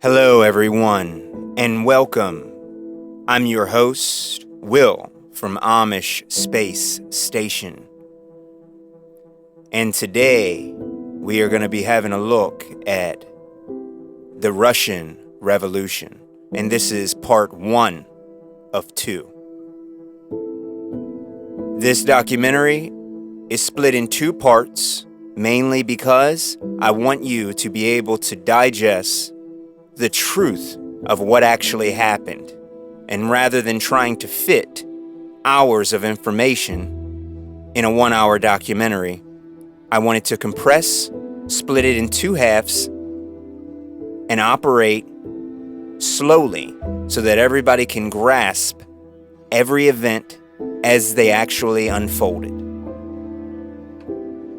Hello, everyone, and welcome. I'm your host, Will, from Amish Space Station. And today, we are going to be having a look at the Russian Revolution. And this is part 1 of 2. This documentary is split in 2 parts, mainly because I want you to be able to digest the truth of what actually happened. And rather than trying to fit hours of information in a 1-hour documentary, I wanted to compress, split it in 2 halves, and operate slowly so that everybody can grasp every event as they actually unfolded.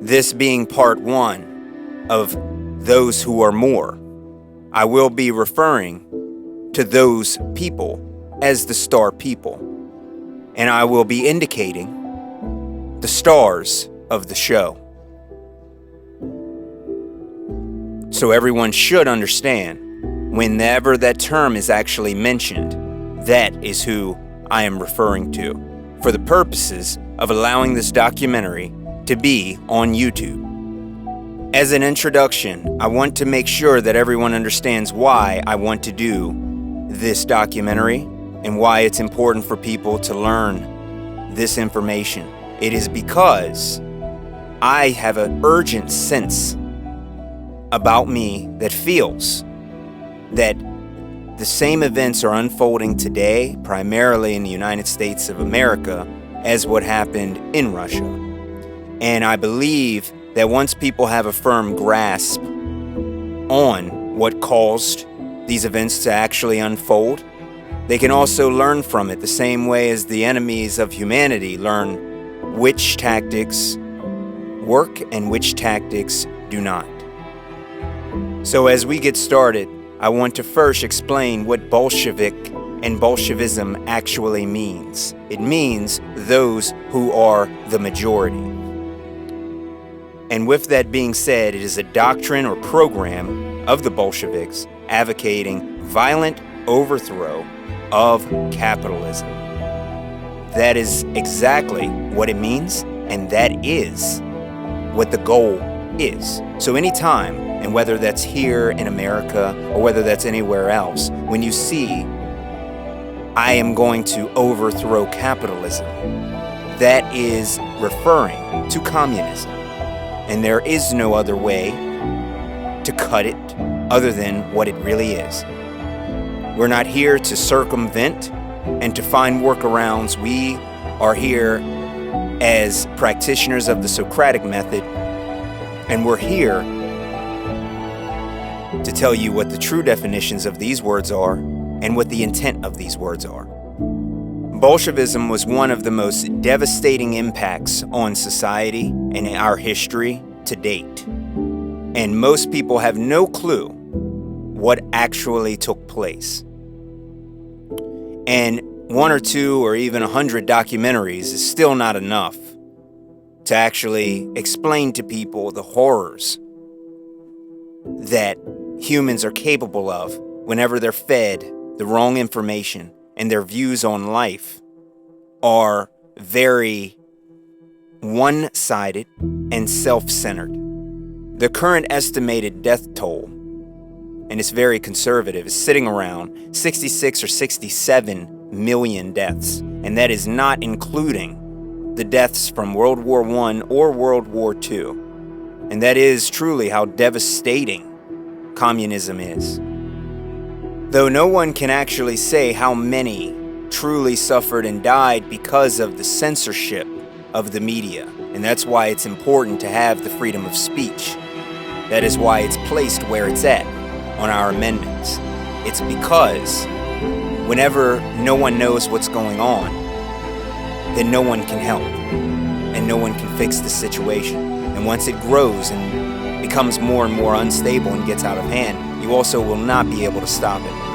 This being part 1 of Those Who Are More, I will be referring to those people as the star people, and I will be indicating the stars of the show. So everyone should understand, whenever that term is actually mentioned, that is who I am referring to, for the purposes of allowing this documentary to be on YouTube. As an introduction, I want to make sure that everyone understands why I want to do this documentary and why it's important for people to learn this information. It is because I have an urgent sense about me that feels that the same events are unfolding today, primarily in the United States of America, as what happened in Russia. And I believe that once people have a firm grasp on what caused these events to actually unfold, they can also learn from it the same way as the enemies of humanity learn which tactics work and which tactics do not. So as we get started, I want to first explain what Bolshevik and Bolshevism actually means. It means those who are the majority. And with that being said, it is a doctrine or program of the Bolsheviks advocating violent overthrow of capitalism. That is exactly what it means, and that is what the goal is. So anytime, and whether that's here in America or whether that's anywhere else, when you see, I am going to overthrow capitalism, that is referring to communism. And there is no other way to cut it other than what it really is. We're not here to circumvent and to find workarounds. We are here as practitioners of the Socratic method, and we're here to tell you what the true definitions of these words are and what the intent of these words are. Bolshevism was one of the most devastating impacts on society in our history to date. And most people have no clue what actually took place. And 1 or 2 or even 100 documentaries is still not enough to actually explain to people the horrors that humans are capable of whenever they're fed the wrong information and their views on life are very one-sided and self-centered. The current estimated death toll, and it's very conservative, is sitting around 66 or 67 million deaths. And that is not including the deaths from World War I or World War II. And that is truly how devastating communism is. Though no one can actually say how many truly suffered and died because of the censorship of the media. And that's why it's important to have the freedom of speech. That is why it's placed where it's at on our amendments. It's because whenever no one knows what's going on, then no one can help and no one can fix the situation. And once it grows and becomes more and more unstable and gets out of hand, you also will not be able to stop it.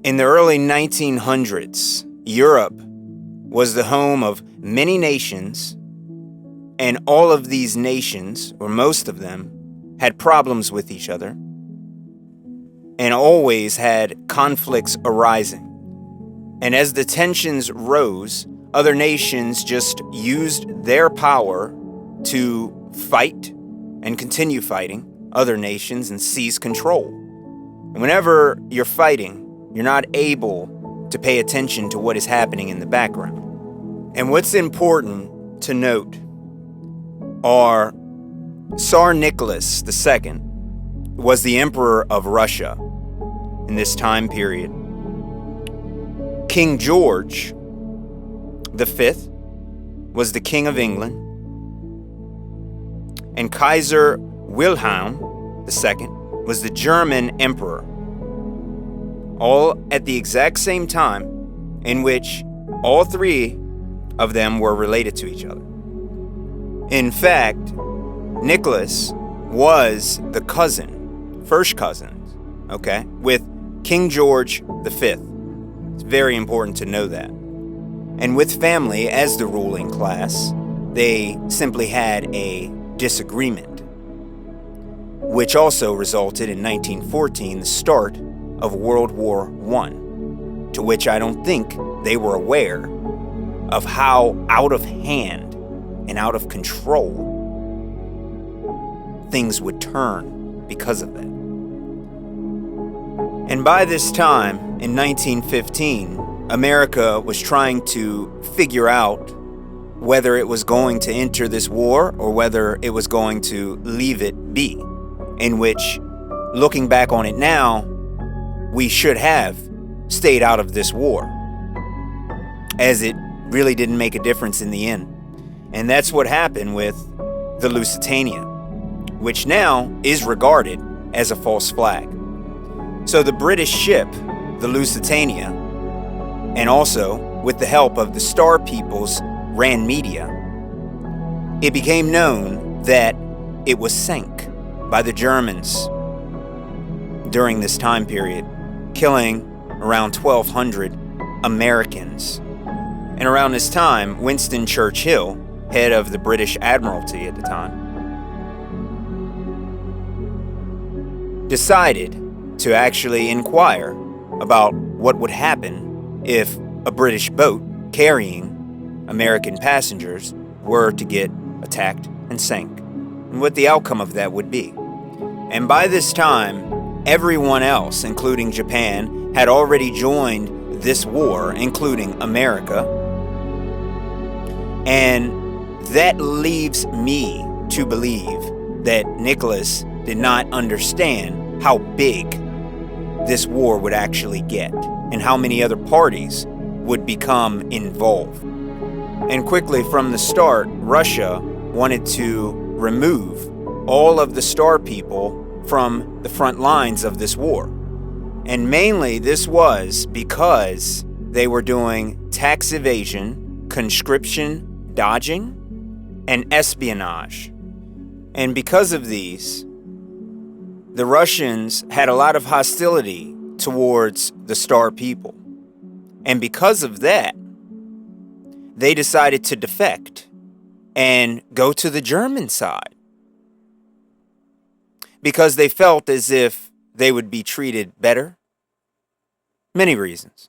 In the early 1900s, Europe was the home of many nations, and all of these nations, or most of them, had problems with each other and always had conflicts arising. And as the tensions rose, other nations just used their power to fight and continue fighting other nations and seize control. And whenever you're fighting, you're not able to pay attention to what is happening in the background. And what's important to note are Tsar Nicholas II was the Emperor of Russia in this time period. King George V was the King of England, and Kaiser Wilhelm II was the German Emperor, all at the exact same time in which all three of them were related to each other. In fact, Nicholas was the first cousin, with King George V. It's very important to know that. And with family as the ruling class, they simply had a disagreement, which also resulted in 1914, the start of World War I, to which I don't think they were aware of how out of hand and out of control things would turn because of that. And by this time, in 1915, America was trying to figure out whether it was going to enter this war or whether it was going to leave it be, in which, looking back on it now, we should have stayed out of this war, as it really didn't make a difference in the end. And that's what happened with the Lusitania, which now is regarded as a false flag. So the British ship, the Lusitania, and also with the help of the Star People's ran media, it became known that it was sank by the Germans during this time period, killing around 1,200 Americans. And around this time, Winston Churchill, head of the British Admiralty at the time, decided to actually inquire about what would happen if a British boat carrying American passengers were to get attacked and sank, and what the outcome of that would be. And by this time, everyone else, including Japan, had already joined this war, including America. And that leaves me to believe that Nicholas did not understand how big this war would actually get and how many other parties would become involved. And quickly from the start, Russia wanted to remove all of the Star people from the front lines of this war. And mainly this was because they were doing tax evasion, conscription dodging, and espionage. And because of these, the Russians had a lot of hostility towards the Star people. And because of that, they decided to defect and go to the German side, because they felt as if they would be treated better. Many reasons.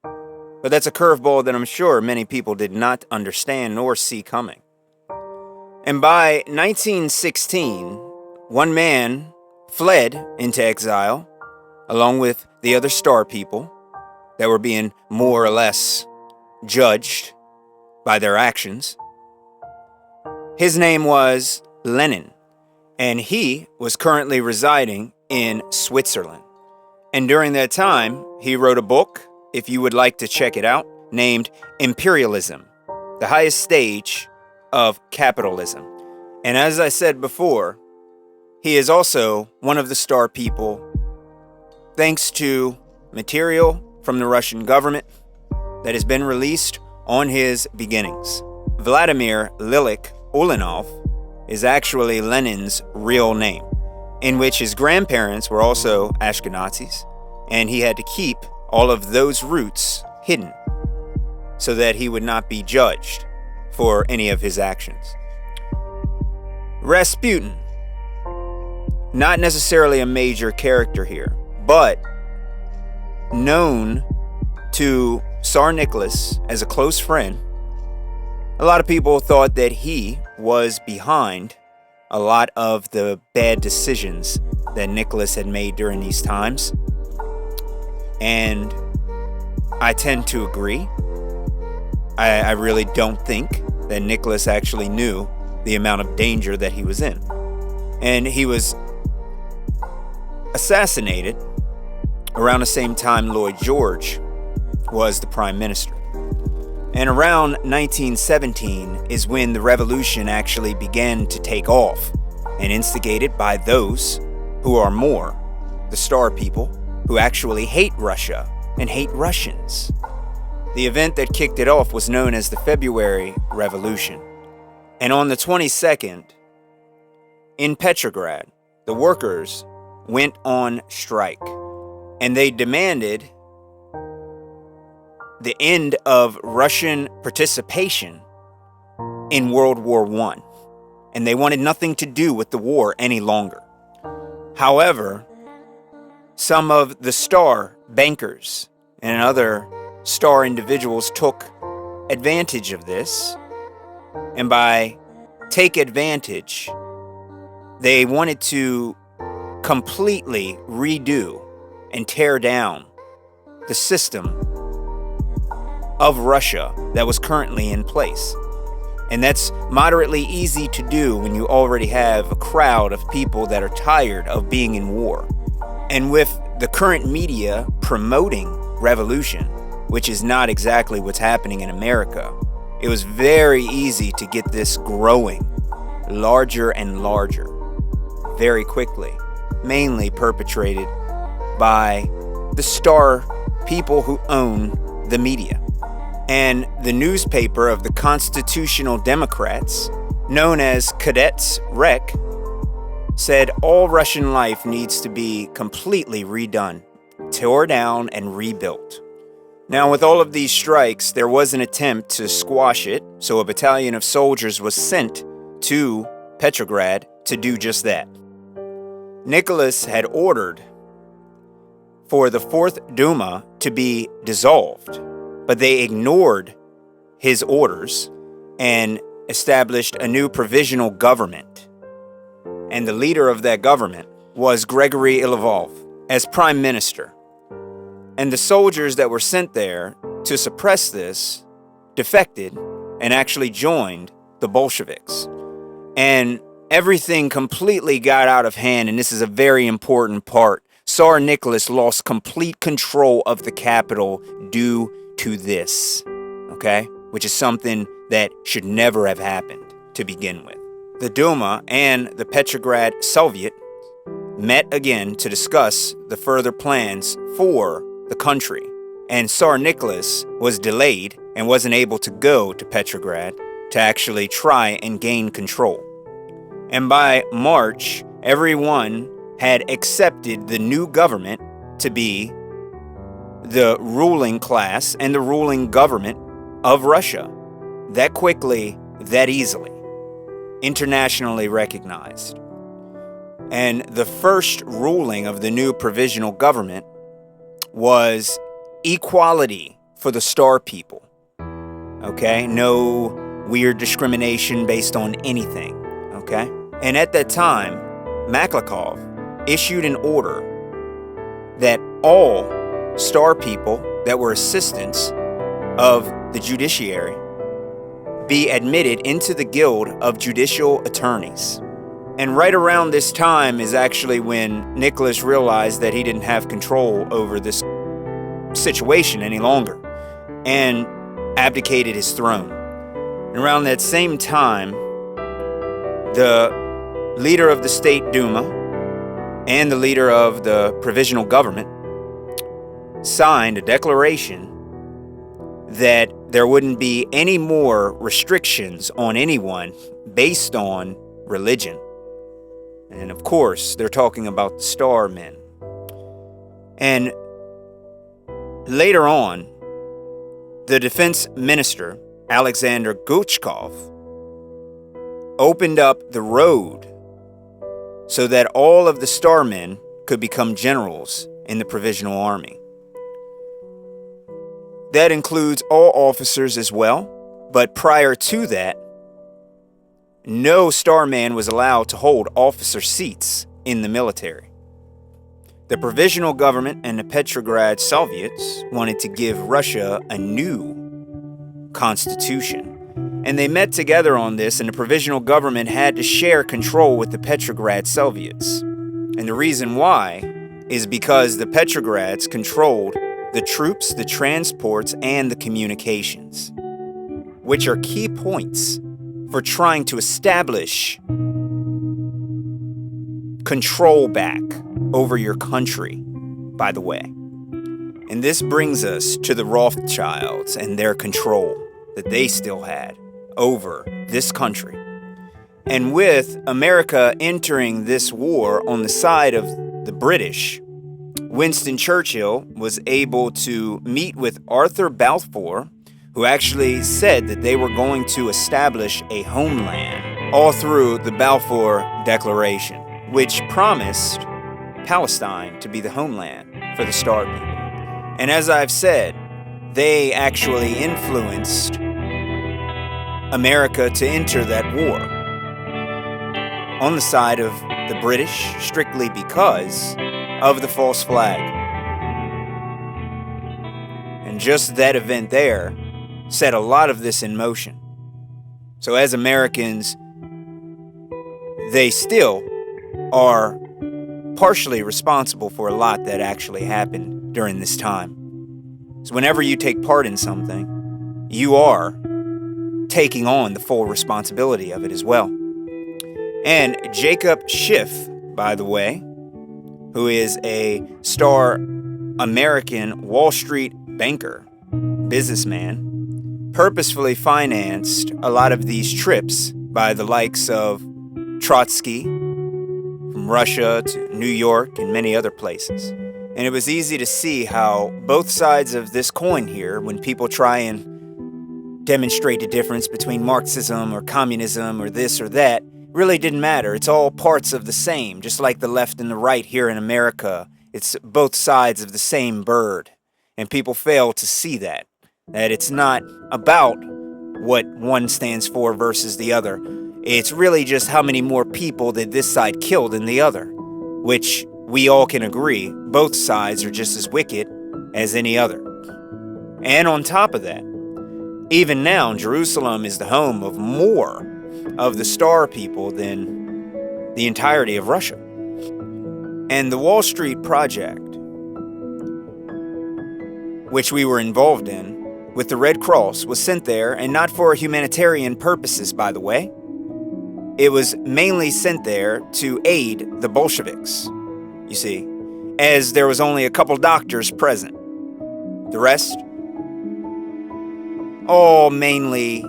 But that's a curveball that I'm sure many people did not understand nor see coming. And by 1916, one man fled into exile along with the other Star people that were being more or less judged by their actions. His name was Lenin, and he was currently residing in Switzerland. And during that time, he wrote a book, if you would like to check it out, named Imperialism, the highest stage of capitalism. And as I said before, he is also one of the Star people, thanks to material from the Russian government that has been released on his beginnings. Vladimir Ilyich Ulyanov is actually Lenin's real name, in which his grandparents were also Ashkenazis, and he had to keep all of those roots hidden so that he would not be judged for any of his actions. Rasputin, not necessarily a major character here, but known to Tsar Nicholas as a close friend. A lot of people thought that he was behind a lot of the bad decisions that Nicholas had made during these times. And I tend to agree. I really don't think that Nicholas actually knew the amount of danger that he was in. And he was assassinated around the same time Lloyd George was the prime minister. And around 1917 is when the revolution actually began to take off, and instigated by those who are more the Star people, who actually hate Russia and hate Russians. The event that kicked it off was known as the February Revolution. And on the 22nd, in Petrograd, the workers went on strike, and they demanded the end of Russian participation in World War I, and they wanted nothing to do with the war any longer. However, some of the Star bankers and other Star individuals took advantage of this, and by take advantage, they wanted to completely redo and tear down the system of Russia that was currently in place. And that's moderately easy to do when you already have a crowd of people that are tired of being in war. And with the current media promoting revolution, which is not exactly what's happening in America, it was very easy to get this growing larger and larger very quickly, mainly perpetrated by the Star people who own the media. And the newspaper of the Constitutional Democrats, known as Cadets Rec, said all Russian life needs to be completely redone, tore down, and rebuilt. Now, with all of these strikes, there was an attempt to squash it, so a battalion of soldiers was sent to Petrograd to do just that. Nicholas had ordered for the Fourth Duma to be dissolved, but they ignored his orders and established a new provisional government. And the leader of that government was Gregory Ilovov as prime minister. And the soldiers that were sent there to suppress this defected and actually joined the Bolsheviks. And everything completely got out of hand, and this is a very important part. Tsar Nicholas lost complete control of the capital due to this, okay? Which is something that should never have happened to begin with. The Duma and the Petrograd Soviet met again to discuss the further plans for the country, and Tsar Nicholas was delayed and wasn't able to go to Petrograd to actually try and gain control. And by March, everyone had accepted the new government to be the ruling class and the ruling government of Russia. That quickly, that easily, internationally recognized. And the first ruling of the new provisional government was equality for the Star people. Okay? No weird discrimination based on anything. Okay? And at that time, Maklakov issued an order that all Star people that were assistants of the judiciary be admitted into the Guild of Judicial Attorneys. And right around this time is actually when Nicholas realized that he didn't have control over this situation any longer and abdicated his throne. And around that same time, the leader of the State Duma and the leader of the provisional government signed a declaration that there wouldn't be any more restrictions on anyone based on religion. And of course, they're talking about the Star men. And Later on, the defense minister, Alexander Guchkov, opened up the road so that all of the starmen could become generals in the Provisional Army. That includes all officers as well, but prior to that, no starman was allowed to hold officer seats in the military. The Provisional government and the Petrograd Soviets wanted to give Russia a new constitution. And they met together on this, and the Provisional government had to share control with the Petrograd Soviets. And the reason why is because the Petrograds controlled the troops, the transports, and the communications, which are key points for trying to establish control back over your country, by the way. And this brings us to the Rothschilds and their control that they still had over this country. And with America entering this war on the side of the British, Winston Churchill was able to meet with Arthur Balfour, who actually said that they were going to establish a homeland all through the Balfour Declaration, which promised Palestine to be the homeland for the Star People. And as I've said, they actually influenced America to enter that war on the side of the British, strictly because of the false flag. And just that event there set a lot of this in motion. So as Americans, they still are partially responsible for a lot that actually happened during this time. So whenever you take part in something, you are taking on the full responsibility of it as well. And Jacob Schiff, by the way, who is a star American Wall Street banker, businessman, purposefully financed a lot of these trips by the likes of Trotsky from Russia to New York and many other places. And it was easy to see how both sides of this coin here, when people try and demonstrate the difference between Marxism or communism or this or that, really didn't matter. It's all parts of the same, just like the left and the right here in America. It's both sides of the same bird. And people fail to see that it's not about what one stands for versus the other. It's really just how many more people did this side kill than the other, which we all can agree, both sides are just as wicked as any other. And on top of that, even now, Jerusalem is the home of more of the Star People than the entirety of Russia. And the Wall Street Project, which we were involved in with the Red Cross, was sent there, and not for humanitarian purposes, by the way. It was mainly sent there to aid the Bolsheviks, you see, as there was only a couple doctors present. The rest, all mainly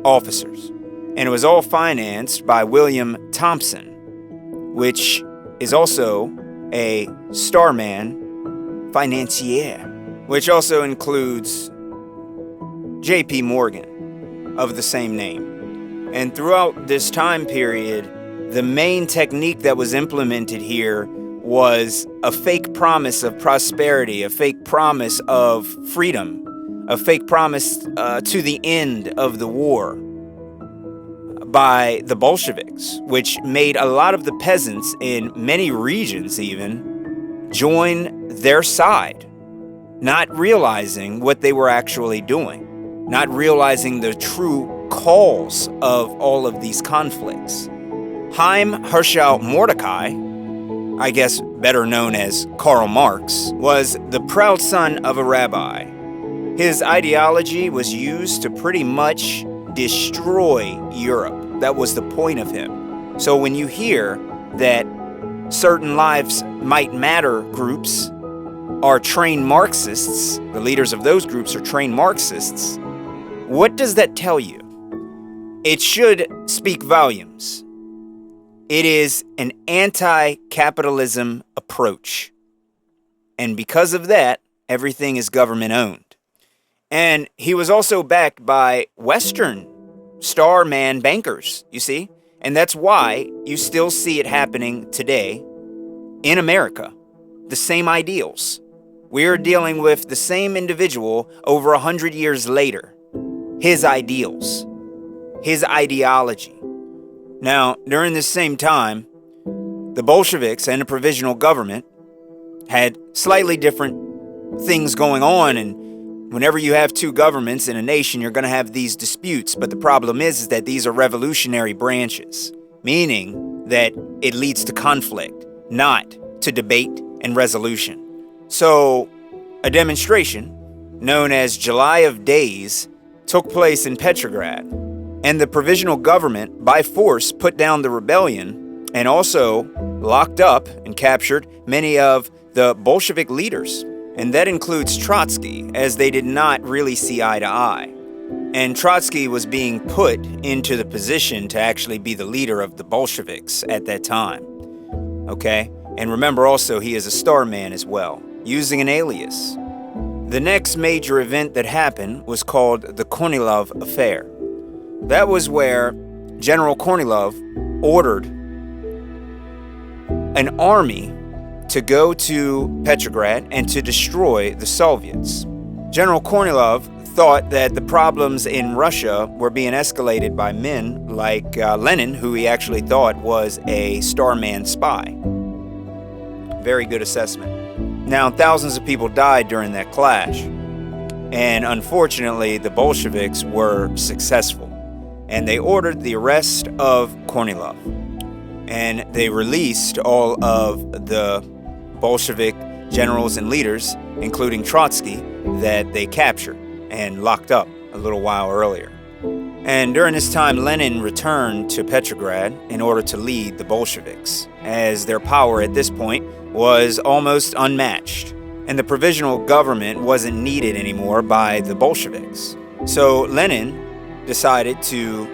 officers. And it was all financed by William Thompson, which is also a starman financier, which also includes J.P. Morgan of the same name. And throughout this time period, the main technique that was implemented here was a fake promise of prosperity, a fake promise of freedom, a fake promise to the end of the war by the Bolsheviks, which made a lot of the peasants in many regions even join their side, not realizing what they were actually doing, not realizing the true cause of all of these conflicts. Chaim Herschel Mordecai, I guess better known as Karl Marx, was the proud son of a rabbi. His ideology was used to pretty much destroy Europe. That was the point of him. So when you hear that certain lives might matter groups are trained Marxists, the leaders of those groups are trained Marxists, what does that tell you? It should speak volumes. It is an anti-capitalism approach. And because of that, everything is government owned. And he was also backed by Western star man bankers, you see? And that's why you still see it happening today in America. The same ideals. We're dealing with the same individual over 100 years later. His ideals. His ideology. Now, during this same time, the Bolsheviks and the Provisional government had slightly different things going on, and whenever you have two governments in a nation, you're going to have these disputes. But the problem is that these are revolutionary branches, meaning that it leads to conflict, not to debate and resolution. So, a demonstration known as July of Days took place in Petrograd, and the Provisional government, by force, put down the rebellion and also locked up and captured many of the Bolshevik leaders. And that includes Trotsky, as they did not really see eye to eye. And Trotsky was being put into the position to actually be the leader of the Bolsheviks at that time. Okay? And remember also, he is a star man as well, using an alias. The next major event that happened was called the Kornilov Affair. That was where General Kornilov ordered an army to go to Petrograd and to destroy the Soviets. General Kornilov thought that the problems in Russia were being escalated by men like Lenin, who he actually thought was a starman spy. Very good assessment. Now, thousands of people died during that clash, and unfortunately, the Bolsheviks were successful, and they ordered the arrest of Kornilov, and they released all of the Bolshevik generals and leaders, including Trotsky, that they captured and locked up a little while earlier. And during this time, Lenin returned to Petrograd in order to lead the Bolsheviks, as their power at this point was almost unmatched, and the Provisional government wasn't needed anymore by the Bolsheviks. So Lenin decided to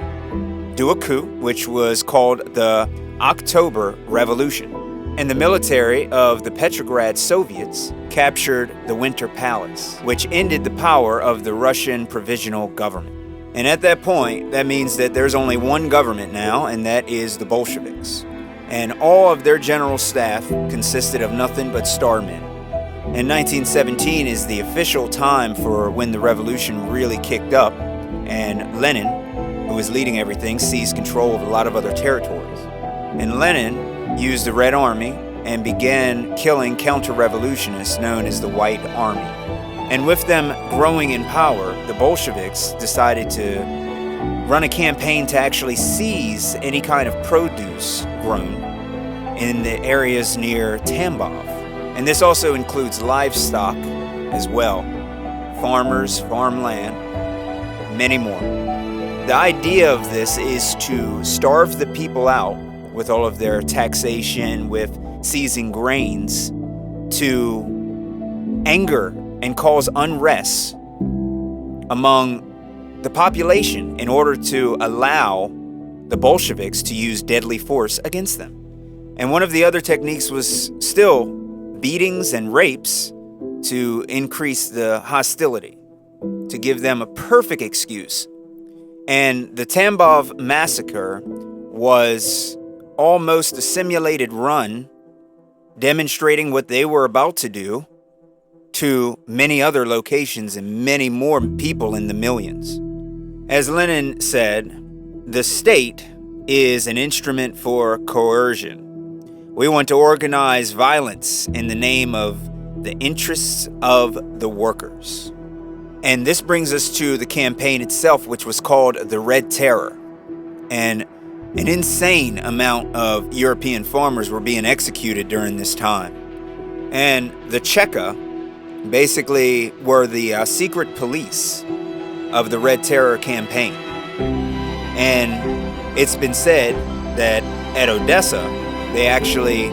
do a coup, which was called the October Revolution. And the military of the Petrograd Soviets captured the Winter Palace, which ended the power of the Russian Provisional government. And at that point, that means that there's only one government now, and that is the Bolsheviks. And all of their general staff consisted of nothing but starmen. And 1917 is the official time for when the revolution really kicked up, and Lenin, who was leading everything, seized control of a lot of other territories. And Lenin used the Red Army and began killing counter-revolutionists known as the White Army. And with them growing in power, the Bolsheviks decided to run a campaign to actually seize any kind of produce grown in the areas near Tambov. And this also includes livestock as well, farmers, farmland, many more. The idea of this is to starve the people out with all of their taxation, with seizing grains, to anger and cause unrest among the population in order to allow the Bolsheviks to use deadly force against them. And one of the other techniques was still beatings and rapes to increase the hostility, to give them a perfect excuse. And the Tambov massacre was almost a simulated run demonstrating what they were about to do to many other locations and many more people in the millions. As Lenin said, the state is an instrument for coercion. We want to organize violence in the name of the interests of the workers. And this brings us to the campaign itself, which was called the Red Terror. And an insane amount of European farmers were being executed during this time. And the Cheka basically were the secret police of the Red Terror campaign. And it's been said that at Odessa, they actually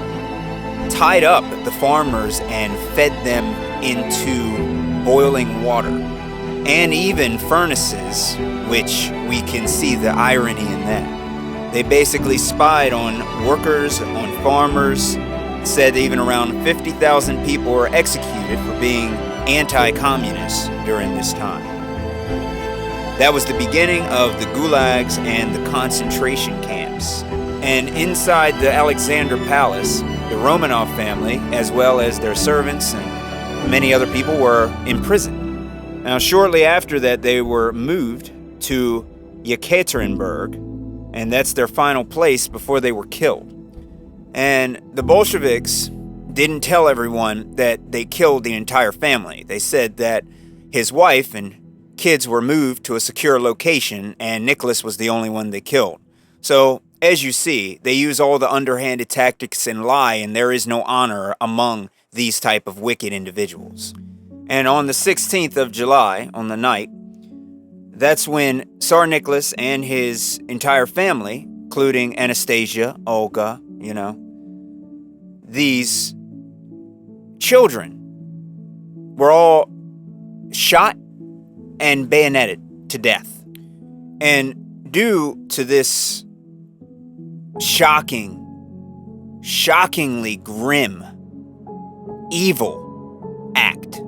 tied up the farmers and fed them into boiling water, and even furnaces, which we can see the irony in that. They basically spied on workers, on farmers, said even around 50,000 people were executed for being anti-communists during this time. That was the beginning of the gulags and the concentration camps. And inside the Alexander Palace, the Romanov family, as well as their servants and many other people, were imprisoned. Now, shortly after that, they were moved to Yekaterinburg, and that's their final place before they were killed. And the Bolsheviks didn't tell everyone that they killed the entire family. They said that his wife and kids were moved to a secure location, and Nicholas was the only one they killed. So, as you see, they use all the underhanded tactics and lie, and there is no honor among these type of wicked individuals. And on the 16th of July, on the night, that's when Tsar Nicholas and his entire family, including Anastasia, Olga, these children were all shot and bayoneted to death. And due to this shockingly grim, evil act,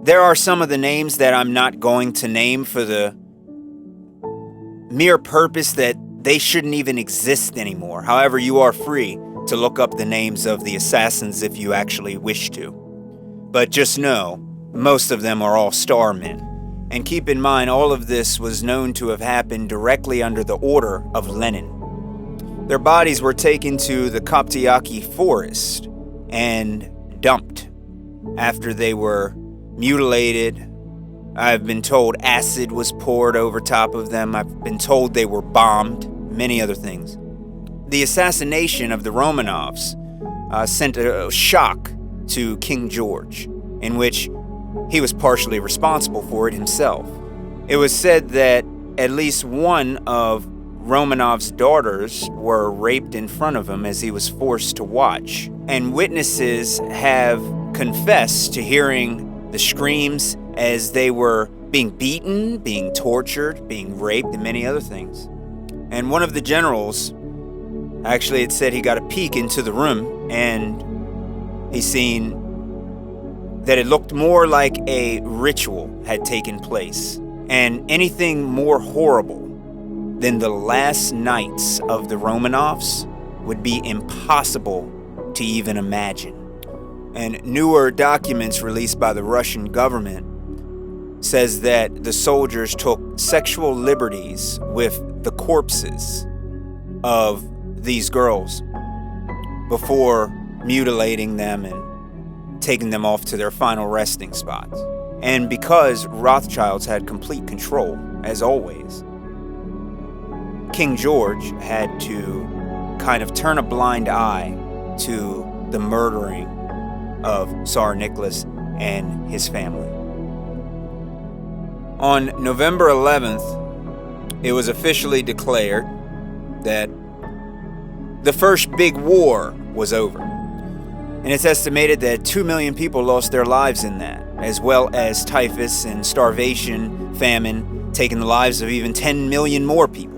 there are some of the names that I'm not going to name for the mere purpose that they shouldn't even exist anymore. However, you are free to look up the names of the assassins if you actually wish to. But just know, most of them are all star men. And keep in mind, all of this was known to have happened directly under the order of Lenin. Their bodies were taken to the Koptyaki forest and dumped after they were mutilated. I've been told acid was poured over top of them. I've been told they were bombed, many other things. The assassination of the Romanovs sent a shock to King George, in which he was partially responsible for it himself. It was said that at least one of Romanov's daughters were raped in front of him as he was forced to watch. And witnesses have confessed to hearing the screams as they were being beaten, being tortured, being raped, and many other things. And one of the generals, actually it said he got a peek into the room and he seen that it looked more like a ritual had taken place. And anything more horrible than the last nights of the Romanovs would be impossible to even imagine. And newer documents released by the Russian government says that the soldiers took sexual liberties with the corpses of these girls before mutilating them and taking them off to their final resting spots. And because Rothschilds had complete control, as always, King George had to kind of turn a blind eye to the murdering of Tsar Nicholas and his family. On November 11th, it was officially declared that the first big war was over. And it's estimated that 2 million people lost their lives in that, as well as typhus and starvation, famine, taking the lives of even 10 million more people.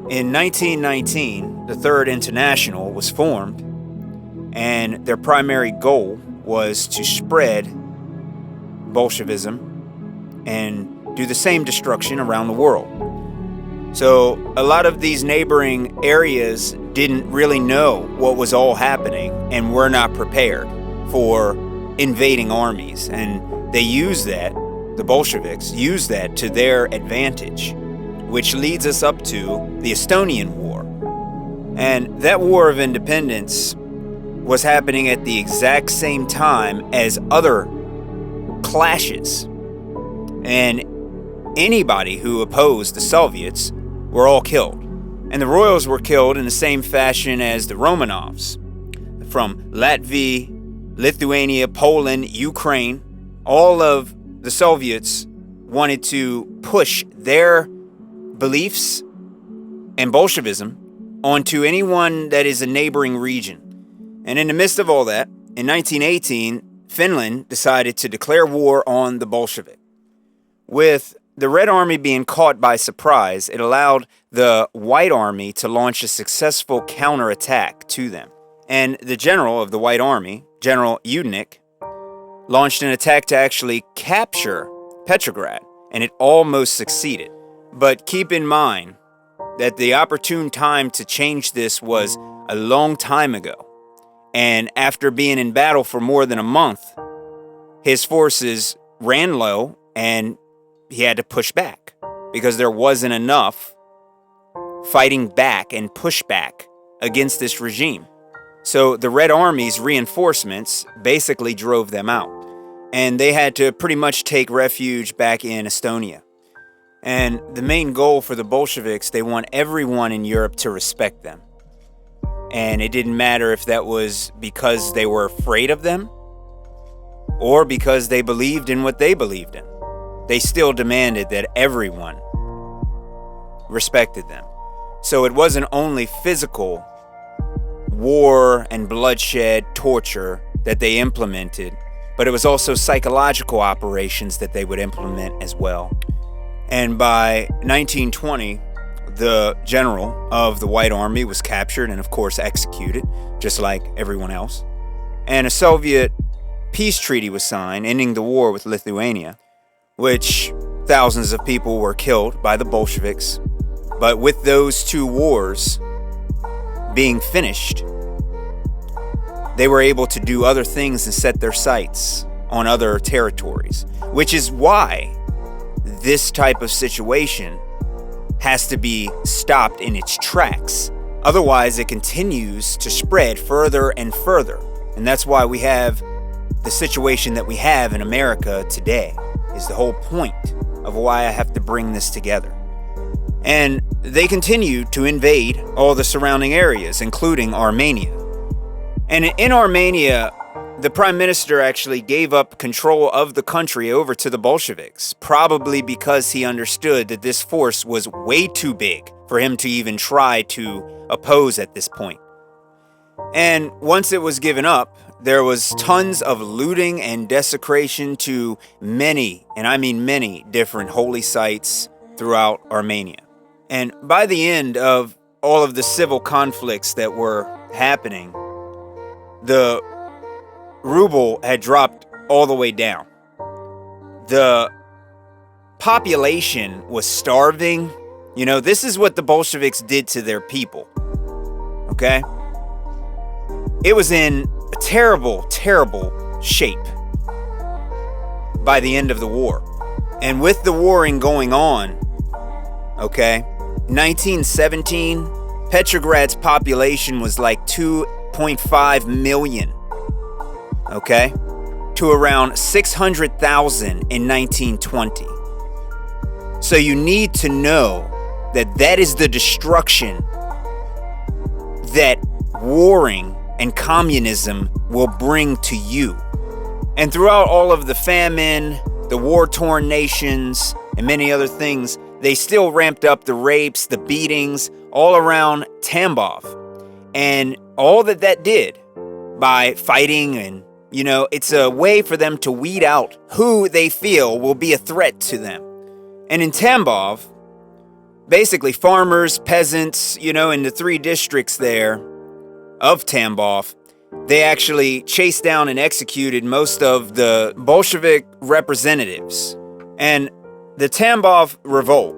In 1919, the Third International was formed, and their primary goal was to spread Bolshevism and do the same destruction around the world. So a lot of these neighboring areas didn't really know what was all happening and were not prepared for invading armies. And they used that, the Bolsheviks used that to their advantage, which leads us up to the Estonian War. And that War of Independence was happening at the exact same time as other clashes. And anybody who opposed the Soviets were all killed. And the royals were killed in the same fashion as the Romanovs. From Latvia, Lithuania, Poland, Ukraine, all of the Soviets wanted to push their beliefs and Bolshevism onto anyone that is a neighboring region. And in the midst of all that, in 1918, Finland decided to declare war on the Bolshevik. With the Red Army being caught by surprise, it allowed the White Army to launch a successful counterattack to them. And the general of the White Army, General Yudenich, launched an attack to actually capture Petrograd, and it almost succeeded. But keep in mind that the opportune time to change this was a long time ago. And after being in battle for more than a month, his forces ran low and he had to push back because there wasn't enough fighting back and pushback against this regime. So the Red Army's reinforcements basically drove them out, and they had to pretty much take refuge back in Estonia. And the main goal for the Bolsheviks, they want everyone in Europe to respect them. And it didn't matter if that was because they were afraid of them or because they believed in what they believed in. They still demanded that everyone respected them. So it wasn't only physical war and bloodshed, torture that they implemented, but it was also psychological operations that they would implement as well. And by 1920, the general of the White Army was captured and, of course, executed, just like everyone else. And a Soviet peace treaty was signed, ending the war with Lithuania, which thousands of people were killed by the Bolsheviks. But with those two wars being finished, they were able to do other things and set their sights on other territories, which is why this type of situation has to be stopped in its tracks. Otherwise, it continues to spread further and further. And that's why we have the situation that we have in America today, is the whole point of why I have to bring this together. And they continue to invade all the surrounding areas, including Armenia. And in Armenia, the prime minister actually gave up control of the country over to the Bolsheviks, probably because he understood that this force was way too big for him to even try to oppose at this point. And once it was given up, there was tons of looting and desecration to many, and I mean many, different holy sites throughout Armenia. And by the end of all of the civil conflicts that were happening, the ruble had dropped all the way down. The population was starving. You know, this is what the Bolsheviks did to their people. Okay? It was in a terrible, terrible shape by the end of the war. And with the warring going on, okay, 1917, Petrograd's population was like 2.5 million. Okay, to around 600,000 in 1920. So you need to know that that is the destruction that warring and communism will bring to you. And throughout all of the famine, the war-torn nations, and many other things, they still ramped up the rapes, the beatings, all around Tambov. And all that did by fighting and, you know, it's a way for them to weed out who they feel will be a threat to them. And in Tambov, basically farmers, peasants, you know, in the 3 districts there of Tambov, they actually chased down and executed most of the Bolshevik representatives. And the Tambov revolt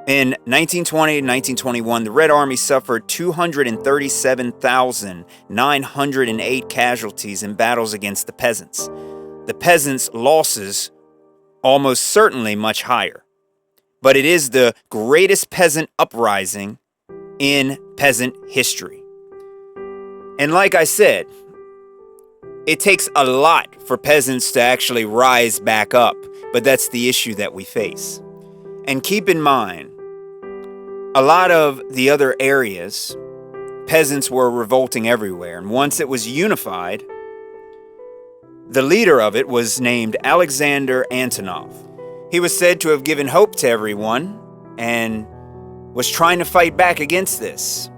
in 1920 and 1921, the Red Army suffered 237,908 casualties in battles against the peasants. The peasants' losses almost certainly much higher. But it is the greatest peasant uprising in peasant history. And like I said, it takes a lot for peasants to actually rise back up, but that's the issue that we face. And keep in mind, a lot of the other areas, peasants were revolting everywhere. And once it was unified, the leader of it was named Alexander Antonov. He was said to have given hope to everyone and was trying to fight back against this.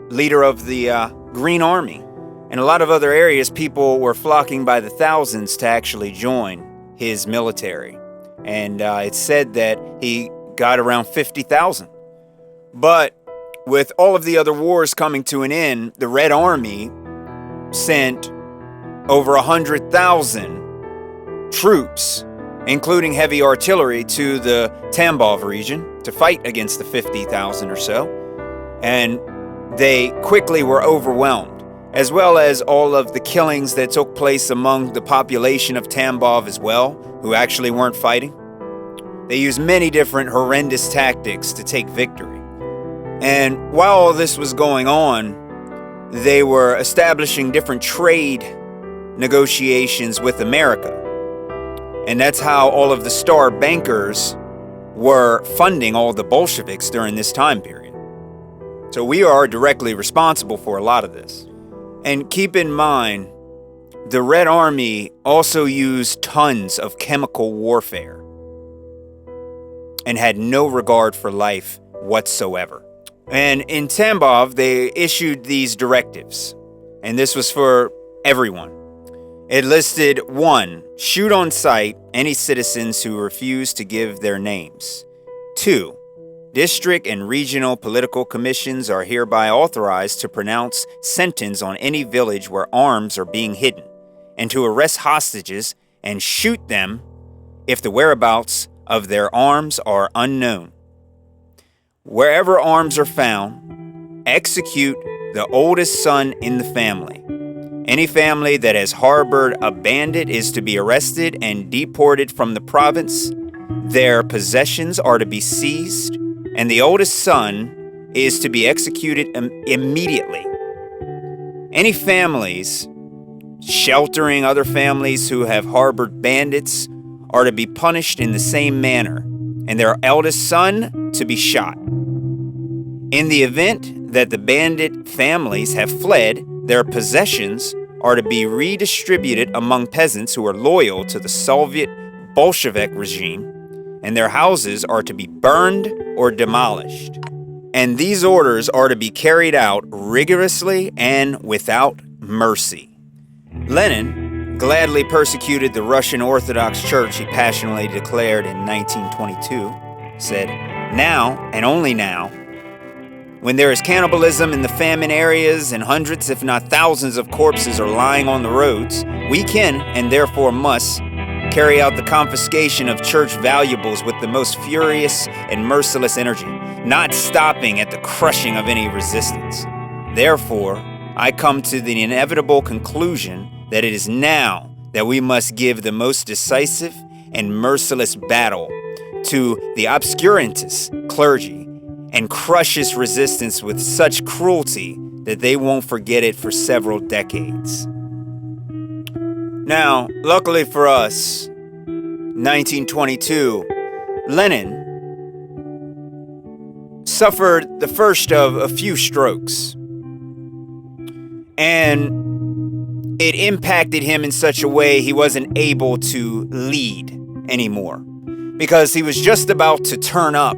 Leader of the Green Army. In a lot of other areas, people were flocking by the thousands to actually join his military. And it's said that he got around 50,000. But with all of the other wars coming to an end, the Red Army sent over 100,000 troops, including heavy artillery, to the Tambov region to fight against the 50,000 or so. And they quickly were overwhelmed, as well as all of the killings that took place among the population of Tambov as well, who actually weren't fighting. They used many different horrendous tactics to take victory. And while all this was going on, they were establishing different trade negotiations with America. And that's how all of the star bankers were funding all the Bolsheviks during this time period. So we are directly responsible for a lot of this. And keep in mind, the Red Army also used tons of chemical warfare and had no regard for life whatsoever. And in Tambov, they issued these directives, and this was for everyone. It listed 1. Shoot on sight any citizens who refuse to give their names. 2. District and regional political commissions are hereby authorized to pronounce sentence on any village where arms are being hidden, and to arrest hostages and shoot them if the whereabouts of their arms are unknown. Wherever arms are found, execute the oldest son in the family. Any family that has harbored a bandit is to be arrested and deported from the province. Their possessions are to be seized, and the oldest son is to be executed immediately. Any families sheltering other families who have harbored bandits are to be punished in the same manner, and their eldest son to be shot. In the event that the bandit families have fled, their possessions are to be redistributed among peasants who are loyal to the Soviet Bolshevik regime, and their houses are to be burned or demolished. And these orders are to be carried out rigorously and without mercy. Lenin gladly persecuted the Russian Orthodox Church he passionately declared in 1922, said, "Now, and only now, when there is cannibalism in the famine areas and hundreds, if not thousands, of corpses are lying on the roads, we can, and therefore must, carry out the confiscation of church valuables with the most furious and merciless energy, not stopping at the crushing of any resistance. Therefore, I come to the inevitable conclusion that it is now that we must give the most decisive and merciless battle to the obscurantist clergy and crush his resistance with such cruelty that they won't forget it for several decades." Now, luckily for us, 1922, Lenin suffered the first of a few strokes, and it impacted him in such a way he wasn't able to lead anymore, because he was just about to turn up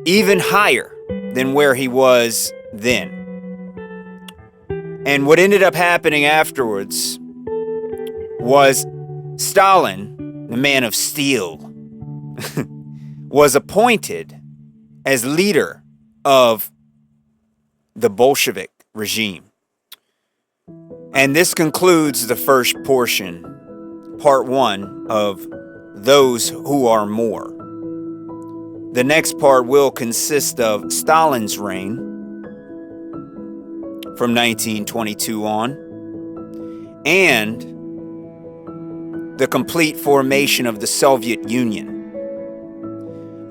even higher than where he was then. And what ended up happening afterwards was Stalin, the man of steel, was appointed as leader of the Bolshevik regime. And this concludes the first portion, part 1 of Those Who Are More. The next part will consist of Stalin's reign from 1922 on, and the complete formation of the Soviet Union.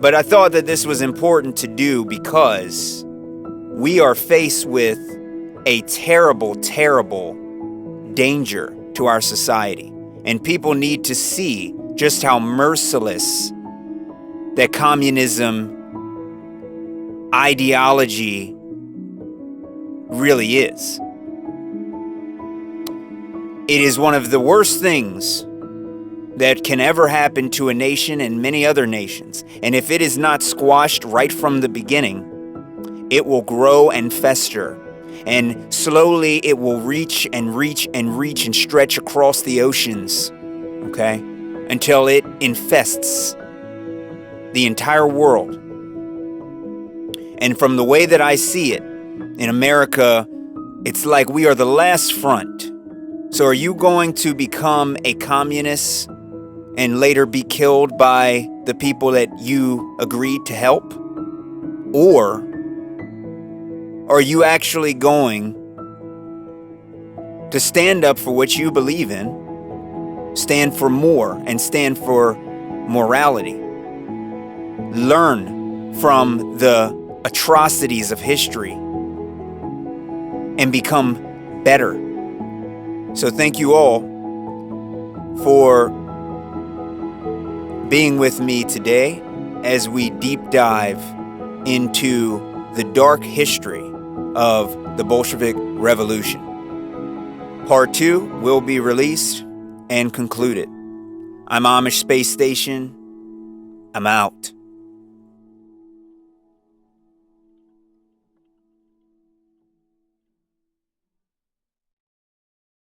But I thought that this was important to do because we are faced with a terrible, terrible danger to our society. And people need to see just how merciless that communism ideology really is. It is one of the worst things that can ever happen to a nation and many other nations. And if it is not squashed right from the beginning, it will grow and fester. And slowly it will reach and reach and reach and stretch across the oceans, okay? Until it infests the entire world. And from the way that I see it, in America, it's like we are the last front So are you going to become a communist and later be killed by the people that you agreed to help? Or are you actually going to stand up for what you believe in, stand for more, and stand for morality? Learn from the atrocities of history and become better. So thank you all for being with me today as we deep dive into the dark history of the Bolshevik Revolution. Part 2 will be released and concluded. I'm Amish Space Station. I'm out.